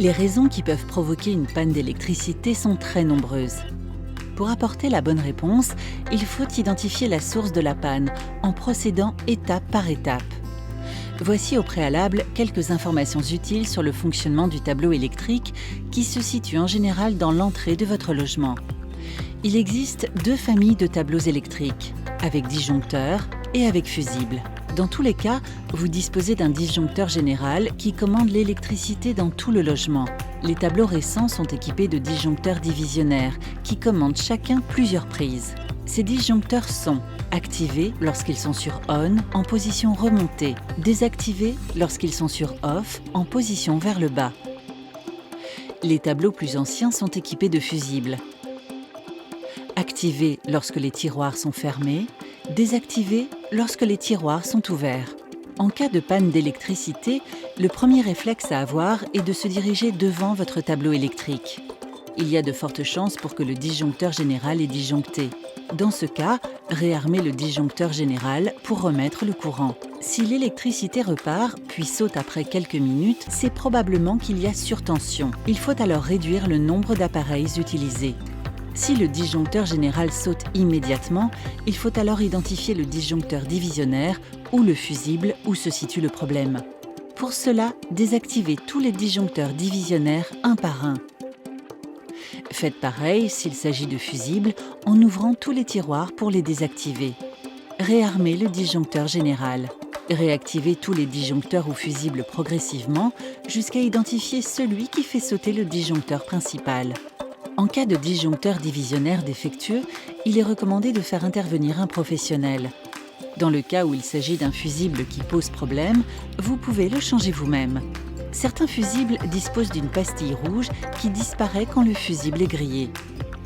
Les raisons qui peuvent provoquer une panne d'électricité sont très nombreuses. Pour apporter la bonne réponse, il faut identifier la source de la panne en procédant étape par étape. Voici au préalable quelques informations utiles sur le fonctionnement du tableau électrique qui se situe en général dans l'entrée de votre logement. Il existe deux familles de tableaux électriques, avec disjoncteur et avec fusible. Dans tous les cas, vous disposez d'un disjoncteur général qui commande l'électricité dans tout le logement. Les tableaux récents sont équipés de disjoncteurs divisionnaires qui commandent chacun plusieurs prises. Ces disjoncteurs sont activés lorsqu'ils sont sur ON en position remontée, désactivés lorsqu'ils sont sur OFF en position vers le bas. Les tableaux plus anciens sont équipés de fusibles. Activés lorsque les tiroirs sont fermés, désactivés lorsque les tiroirs sont ouverts. En cas de panne d'électricité, le premier réflexe à avoir est de se diriger devant votre tableau électrique. Il y a de fortes chances pour que le disjoncteur général est disjoncté. Dans ce cas, réarmez le disjoncteur général pour remettre le courant. Si l'électricité repart, puis saute après quelques minutes, c'est probablement qu'il y a surtension. Il faut alors réduire le nombre d'appareils utilisés. Si le disjoncteur général saute immédiatement, il faut alors identifier le disjoncteur divisionnaire ou le fusible où se situe le problème. Pour cela, désactivez tous les disjoncteurs divisionnaires un par un. Faites pareil s'il s'agit de fusibles en ouvrant tous les tiroirs pour les désactiver. Réarmez le disjoncteur général. Réactivez tous les disjoncteurs ou fusibles progressivement jusqu'à identifier celui qui fait sauter le disjoncteur principal. En cas de disjoncteur divisionnaire défectueux, il est recommandé de faire intervenir un professionnel. Dans le cas où il s'agit d'un fusible qui pose problème, vous pouvez le changer vous-même. Certains fusibles disposent d'une pastille rouge qui disparaît quand le fusible est grillé.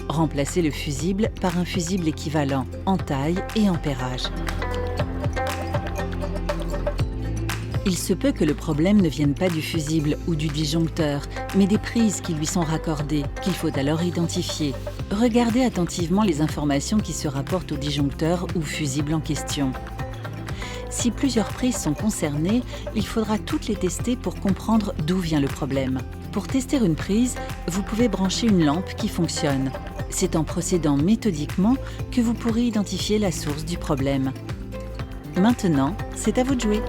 Remplacez le fusible par un fusible équivalent en taille et ampérage. Il se peut que le problème ne vienne pas du fusible ou du disjoncteur, mais des prises qui lui sont raccordées, qu'il faut alors identifier. Regardez attentivement les informations qui se rapportent au disjoncteur ou fusible en question. Si plusieurs prises sont concernées, il faudra toutes les tester pour comprendre d'où vient le problème. Pour tester une prise, vous pouvez brancher une lampe qui fonctionne. C'est en procédant méthodiquement que vous pourrez identifier la source du problème. Maintenant, c'est à vous de jouer.